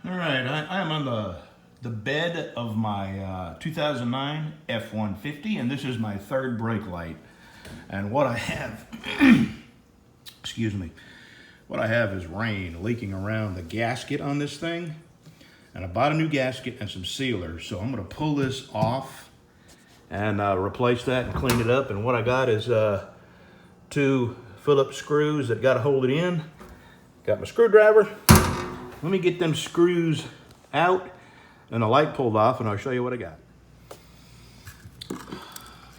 All right, I am on the bed of my 2009 F-150, and this is my third brake light. And what I have, excuse me, what I have is rain leaking around the gasket on this thing. And I bought a new gasket and some sealers, so I'm gonna pull this off and replace that and clean it up. And what I got is two Phillips screws that gotta hold it in. Got my screwdriver. Let me get them screws out and the light pulled off, and I'll show you what I got.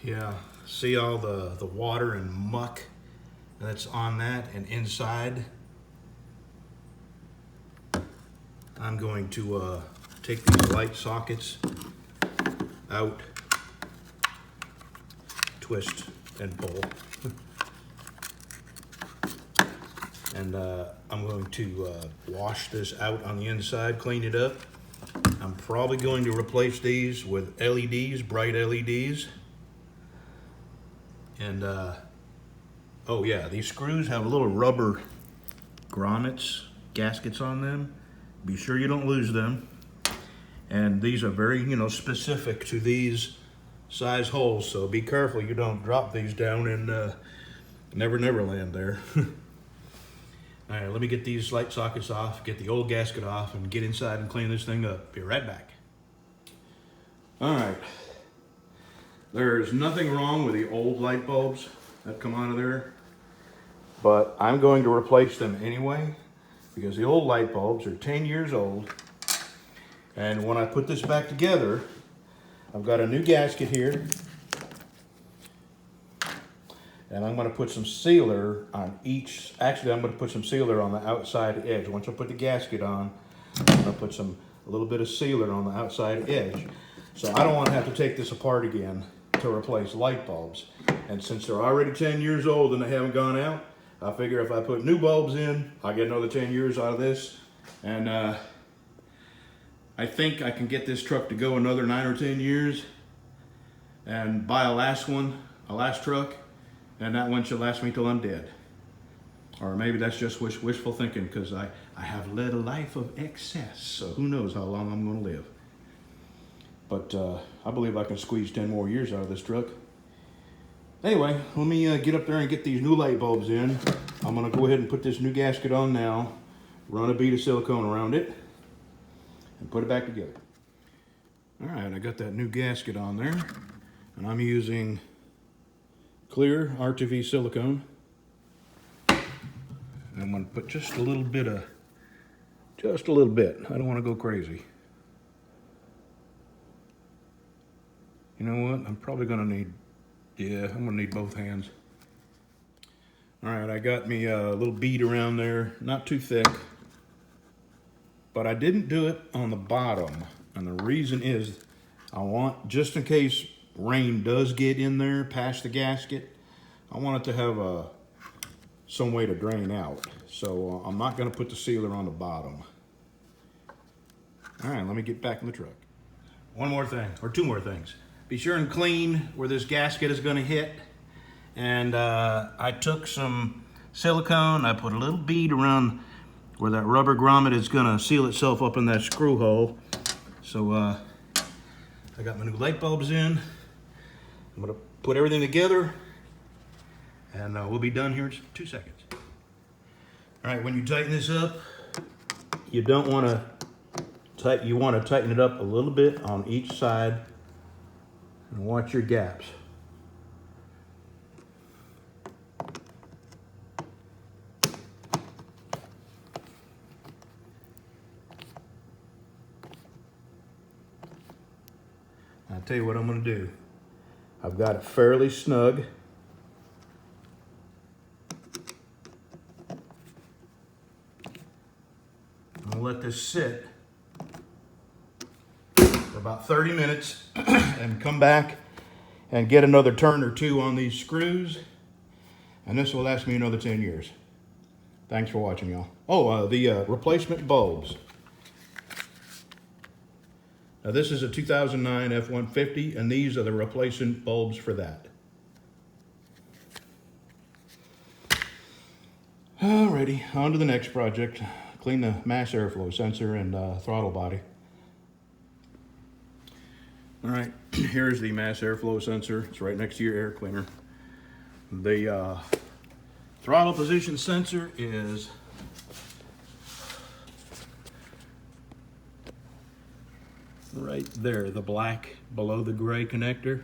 Yeah, see all the water and muck that's on that and inside. I'm going to take these light sockets out, twist and pull. And I'm going to wash this out on the inside, clean it up. I'm probably going to replace these with LEDs, bright LEDs. And, oh yeah, these screws have little rubber grommets, gaskets on them. Be sure you don't lose them. And these are very, specific to these size holes, so be careful you don't drop these down in Never Land there. All right, let me get these light sockets off, get the old gasket off, and get inside and clean this thing up. Be right back. All right. There's nothing wrong with the old light bulbs that come out of there, but I'm going to replace them anyway because the old light bulbs are 10 years old. And when I put this back together, I've got a new gasket here. And I'm going to put some sealer on each. Actually, I'm going to put some sealer on the outside edge. Once I put the gasket on, I'm going to put a little bit of sealer on the outside edge. So I don't want to have to take this apart again to replace light bulbs. And since they're already 10 years old and they haven't gone out, I figure if I put new bulbs in, I'll get another 10 years out of this. And I think I can get this truck to go another 9 or 10 years and buy a last truck. And that one should last me till I'm dead. Or maybe that's just wishful thinking because I have led a life of excess. So who knows how long I'm going to live. But I believe I can squeeze 10 more years out of this truck. Anyway, let me get up there and get these new light bulbs in. I'm going to go ahead and put this new gasket on now. Run a bead of silicone around it. And put it back together. All right, I got that new gasket on there. And I'm using clear R2V silicone. And I'm going to put just a little bit. I don't want to go crazy. You know what? I'm probably going to need, I'm going to need both hands. All right, I got me a little bead around there, not too thick. But I didn't do it on the bottom. And the reason is I want, just in case rain does get in there past the gasket, I want it to have some way to drain out. So I'm not going to put the sealer on the bottom. All right, let me get back in the truck. One more thing, or two more things. Be sure and clean where this gasket is going to hit. And I took some silicone, I put a little bead around where that rubber grommet is going to seal itself up in that screw hole. So I got my new light bulbs in. I'm going to put everything together, and we'll be done here in 2 seconds. All right, when you tighten this up, you don't want to you want to tighten it up a little bit on each side, and watch your gaps. I'll tell you what I'm going to do. I've got it fairly snug. I'm going to let this sit for about 30 minutes and come back and get another turn or two on these screws. And this will last me another 10 years. Thanks for watching, y'all. Oh, the replacement bulbs. Now this is a 2009 F-150, and these are the replacement bulbs for that. Alrighty, on to the next project. clean the mass airflow sensor and throttle body. All right, here's the mass airflow sensor. It's right next to your air cleaner. The throttle position sensor is right there, the black below the gray connector.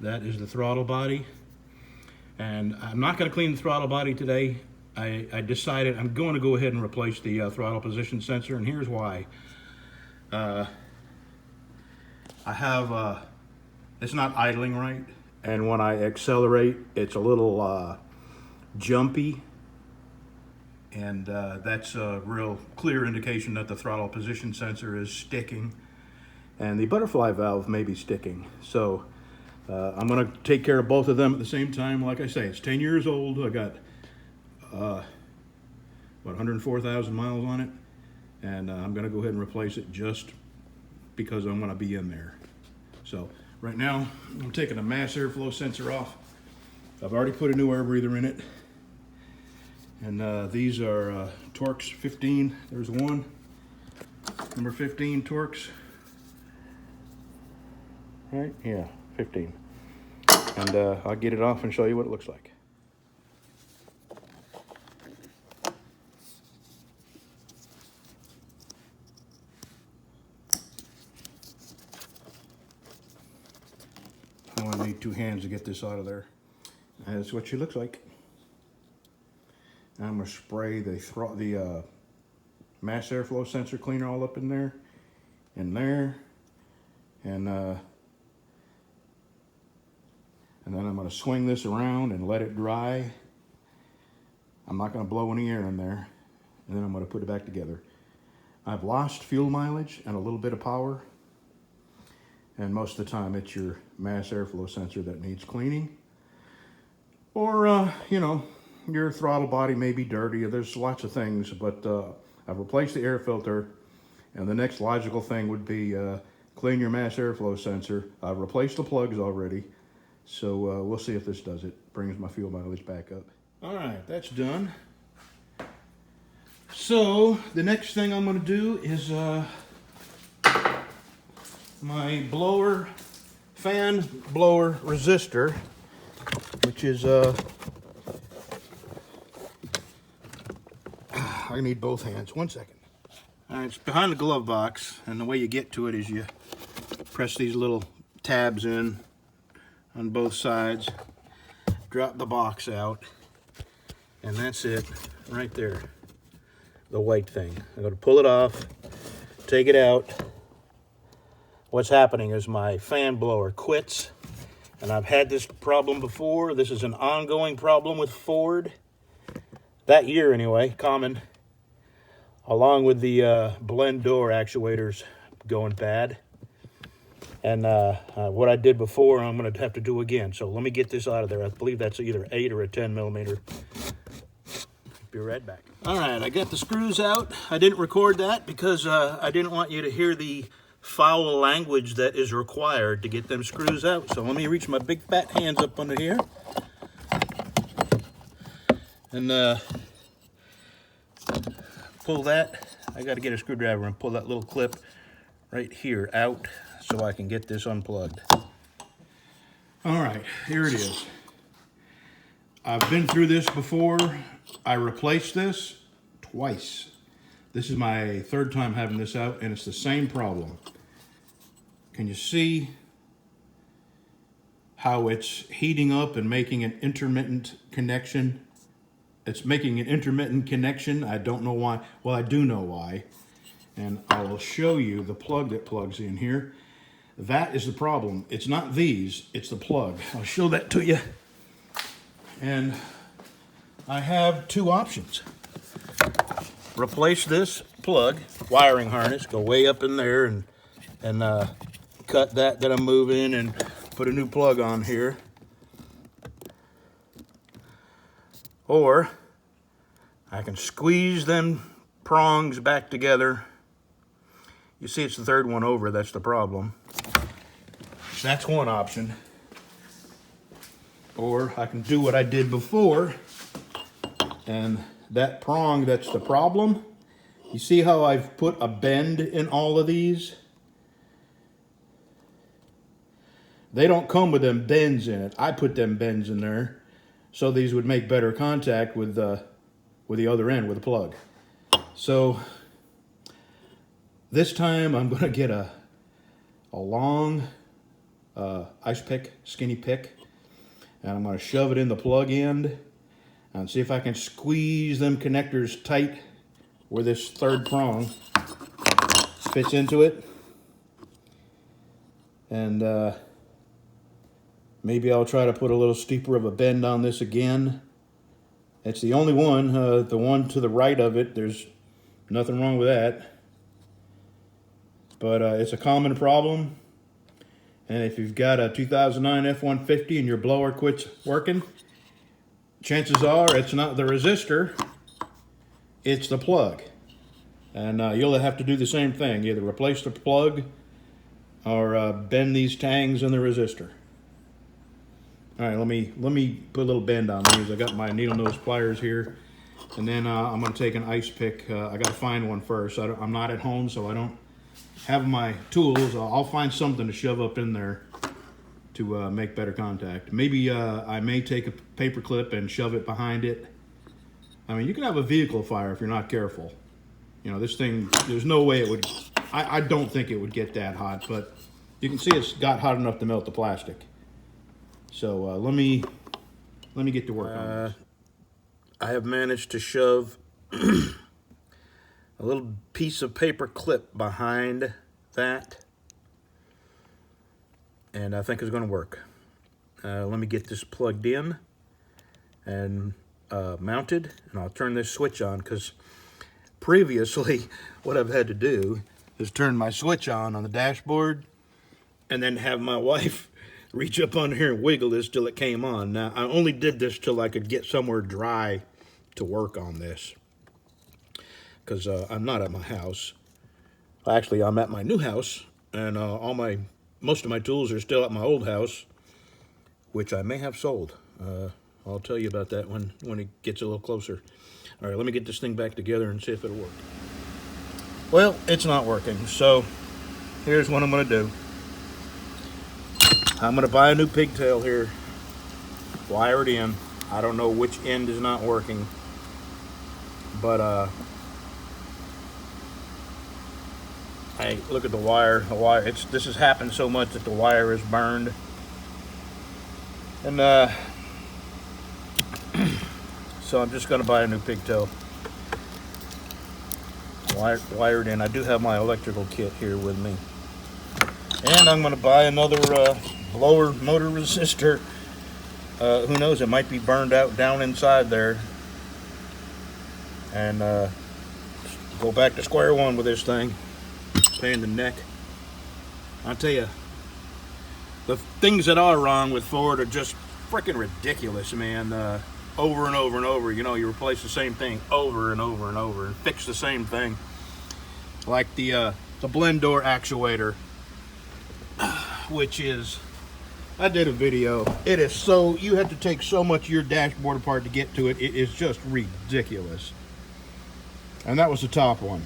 That is the throttle body. And I'm not going to clean the throttle body today. I decided I'm going to go ahead and replace the throttle position sensor, and here's why. I have, it's not idling right, and when I accelerate, it's a little jumpy, and that's a real clear indication that the throttle position sensor is sticking, and the butterfly valve may be sticking. So I'm going to take care of both of them at the same time. Like I say, it's 10 years old. I got, what, 104,000 miles on it, and I'm going to go ahead and replace it just because I'm going to be in there. So right now, I'm taking the mass airflow sensor off. I've already put a new air breather in it. And these are Torx 15. There's one. Number 15 Torx. Right? Yeah, 15. And I'll get it off and show you what it looks like. I only need 2 hands to get this out of there. That's what she looks like. I'm going to spray the mass airflow sensor cleaner all up in there, and then I'm going to swing this around and let it dry. I'm not going to blow any air in there, and then I'm going to put it back together. I've lost fuel mileage and a little bit of power, and most of the time it's your mass airflow sensor that needs cleaning, or you know, your throttle body may be dirty. There's lots of things, but I've replaced the air filter, and the next logical thing would be clean your mass airflow sensor. I've replaced the plugs already, so we'll see if this does it. Brings my fuel mileage back up. All right, that's done. So the next thing I'm going to do is my fan blower resistor, which is I need both hands. 1 second. All right, it's behind the glove box, and the way you get to it is you press these little tabs in on both sides, drop the box out, and that's it right there, the white thing. I'm going to pull it off, take it out. What's happening is my fan blower quits, and I've had this problem before. This is an ongoing problem with Ford. That year anyway, common, along with the blend door actuators going bad. And what I did before, I'm going to have to do again. So let me get this out of there. I believe that's either 8 or a 10 millimeter. Be right back. All right, I got the screws out. I didn't record that because I didn't want you to hear the foul language that is required to get them screws out. So let me reach my big fat hands up under here. And pull that. I got to get a screwdriver and pull that little clip right here out so I can get this unplugged. All right, here it is. I've been through this before. I replaced this twice. This is my 3rd time having this out, and it's the same problem. Can you see how it's heating up and making an intermittent connection? It's making an intermittent connection. I don't know why. Well, I do know why. And I will show you the plug that plugs in here. That is the problem. It's not these, it's the plug. I'll show that to you. And I have 2 options. Replace this plug, wiring harness, go way up in there and cut that I'm moving and put a new plug on here. Or I can squeeze them prongs back together. You see it's the 3rd one over, that's the problem. That's one option. Or I can do what I did before, and that prong that's the problem, You see how I've put a bend in all of these? They don't come with them bends in it. I put them bends in there so these would make better contact with the other end, with the plug. So this time I'm gonna get a long ice pick, skinny pick, and I'm gonna shove it in the plug end and see if I can squeeze them connectors tight where this third prong fits into it. And maybe I'll try to put a little steeper of a bend on this again. It's the only one, the one to the right of it. There's nothing wrong with that. But it's a common problem. And if you've got a 2009 F-150 and your blower quits working, chances are it's not the resistor, it's the plug. And you'll have to do the same thing, either replace the plug or bend these tangs in the resistor. All right, let me put a little bend on these. I got my needle nose pliers here, and then I'm gonna take an ice pick. I gotta find one first. I'm not at home, so I don't have my tools. I'll find something to shove up in there to make better contact. Maybe I may take a paper clip and shove it behind it. I mean, you can have a vehicle fire if you're not careful. You know, this thing, there's no way it would, I don't think it would get that hot, but you can see it's got hot enough to melt the plastic. So let me get to work on this. I have managed to shove a little piece of paper clip behind that, and I think it's going to work. Let me get this plugged in and mounted, and I'll turn this switch on, because previously what I've had to do is turn my switch on the dashboard and then have my wife reach up under here and wiggle this till it came on. Now, I only did this till I could get somewhere dry to work on this, because I'm not at my house. Actually, I'm at my new house, and most of my tools are still at my old house, which I may have sold. I'll tell you about that when it gets a little closer. All right, let me get this thing back together and see if it'll work. Well, it's not working, so here's what I'm gonna do. I'm gonna buy a new pigtail here, wire it in. I don't know which end is not working, but hey, look at the wire. This has happened so much that the wire is burned. And so I'm just gonna buy a new pigtail, wire it in. I do have my electrical kit here with me. And I'm gonna buy another blower motor resistor. Who knows, it might be burned out down inside there. And go back to square one with this thing. Pain in the neck. I'll tell you, the things that are wrong with Ford are just freaking ridiculous, man. Over and over and over, you know, you replace the same thing over and over and over and fix the same thing. Like the blend door actuator, which is, I did a video. It is so, you have to take so much of your dashboard apart to get to it. It is just ridiculous. And that was the top one.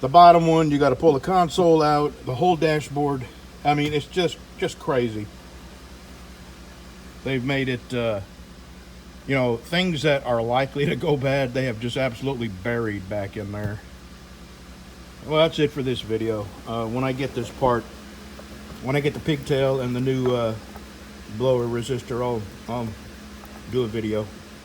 The bottom one, you got to pull the console out, the whole dashboard. I mean, it's just crazy. They've made it, you know, things that are likely to go bad, they have just absolutely buried back in there. Well, that's it for this video. When I get this part, when I get the pigtail and the new blower resistor, I'll do a video.